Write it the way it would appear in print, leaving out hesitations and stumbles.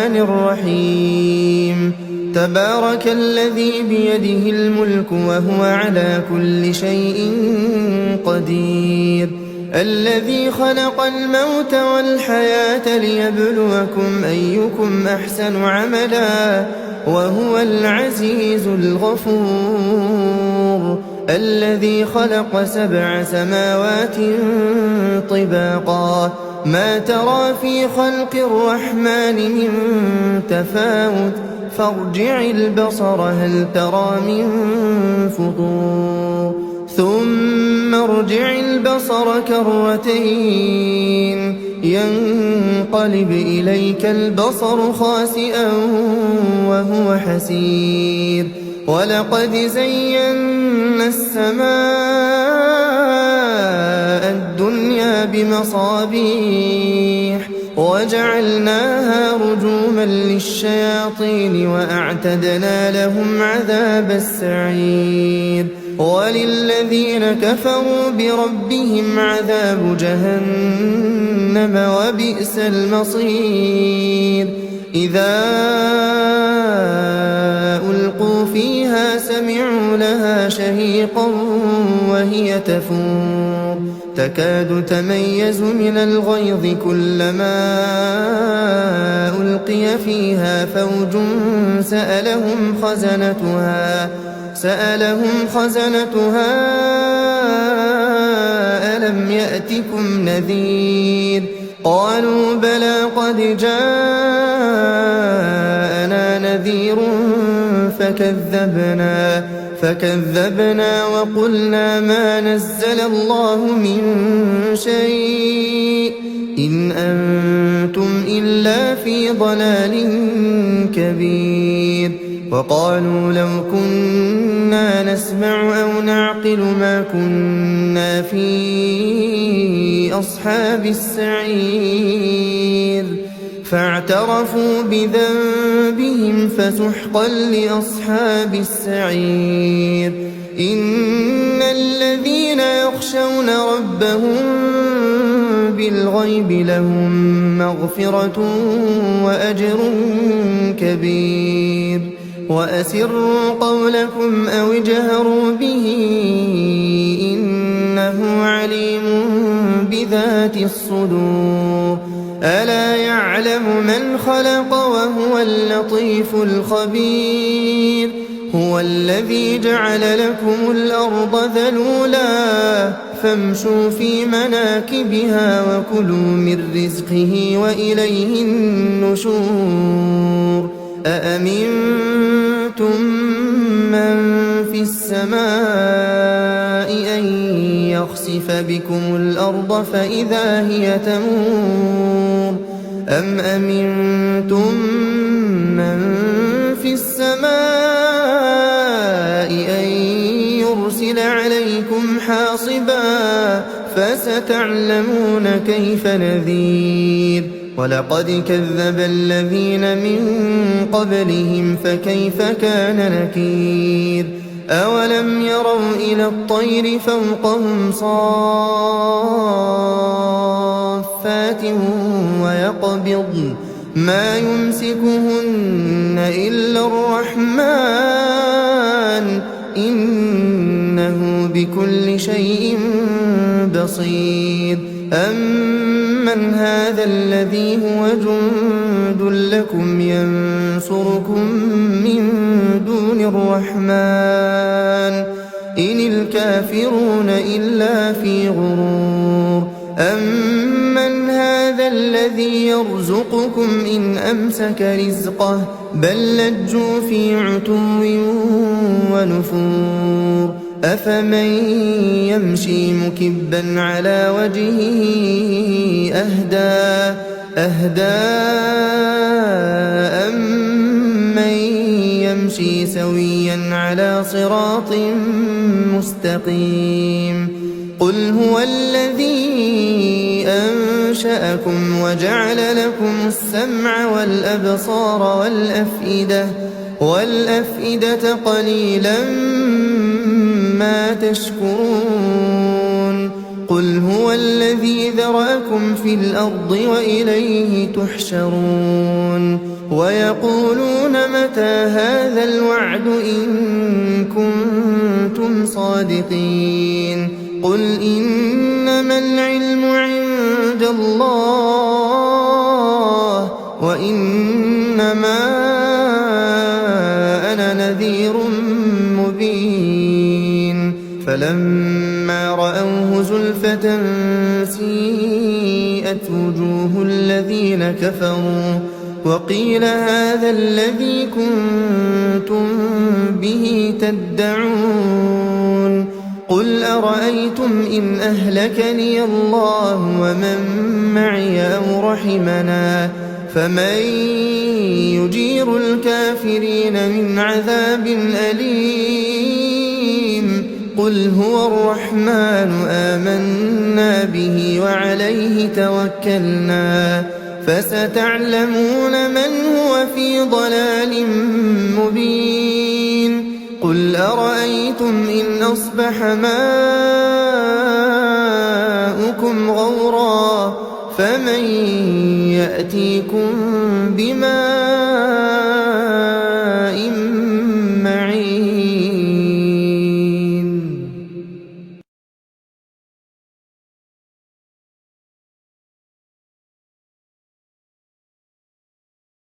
الرحمن الرحيم تبارك الذي بيده الملك وهو على كل شيء قدير الذي خلق الموت والحياة ليبلوكم أيكم أحسن عملا وهو العزيز الغفور الذي خلق 7 سماوات طباقا ما ترى في خلق الرحمن من تفاوت فارجع البصر هل ترى من فطور ثم ارجع البصر كرتين ينقلب إليك البصر خاسئا وهو حسير ولقد زينا السماء الدنيا بمصابيح وجعلناها رجوما للشياطين وأعتدنا لهم عذاب السعير وللذين كفروا بربهم عذاب جهنم وبئس المصير إذا ألقوا فيها سمعوا لها شهيقا وهي تفور تكاد تميز من الغيظ كلما ألقي فيها فوج سألهم خزنتها ألم يأتكم نذير قالوا بلى قد جاءنا نذير فكذبنا وقلنا ما نزل الله من شيء إن أنتم إلا في ضلال كبير وقالوا لو كنا نسمع أو نعقل ما كنا في أصحاب السعير فاعترفوا بذنبهم فسحقا لأصحاب السعير إن الذين يخشون ربهم بالغيب لهم مغفرة وأجر كبير وأسروا قولكم أو اجهروا به إنه عليم بذات الصدور ألا يعلم من خلق وهو اللطيف الخبير هو الذي جعل لكم الأرض ذلولا فامشوا في مناكبها وكلوا من رزقه وإليه النشور أأمنتم من في السماء أن يخسف بكم الأرض فإذا هي تمور أم أمنتم من في السماء أن يرسل عليكم حاصبا فستعلمون كيف نذير ولقد كذب الذين من قبلهم فكيف كان نكير أولم يروا إلى الطير فوقهم صافات ويقبضن ما يمسكهن إلا الرحمن إنه بكل شيء بصير أمن هذا الذي هو جند لكم ينصركم من دون الرحمن إن الكافرون إلا في غرور أمن هذا الذي يرزقكم إن أمسك رزقه بل لجوا في عتو ونفور أفمن يمشي مكبا على وجهه أهدى أمن يمشي سويا على صراط مستقيم قل هو الذي أنشأكم وجعل لكم السمع والأبصار والأفئدة قليلا ما تشكرون قل هو الذي ذرأكم في الأرض وإليه تحشرون ويقولون متى هذا الوعد إن كنتم صادقين قل إنما العلم عند الله وإنما أنا نذير مبين فلما رأوه زلفة سيئت وجوه الذين كفروا وقيل هذا الذي كنتم به تدعون قل أرأيتم إن أهلكني الله ومن معي أو رحمنا فمن يجير الكافرين من عذاب أليم قل هو الرحمن آمنا به وعليه توكلنا فستعلمون من هو في ضلال مبين قل أرأيتم إن أصبح ماؤكم غورا فمن يأتيكم بماء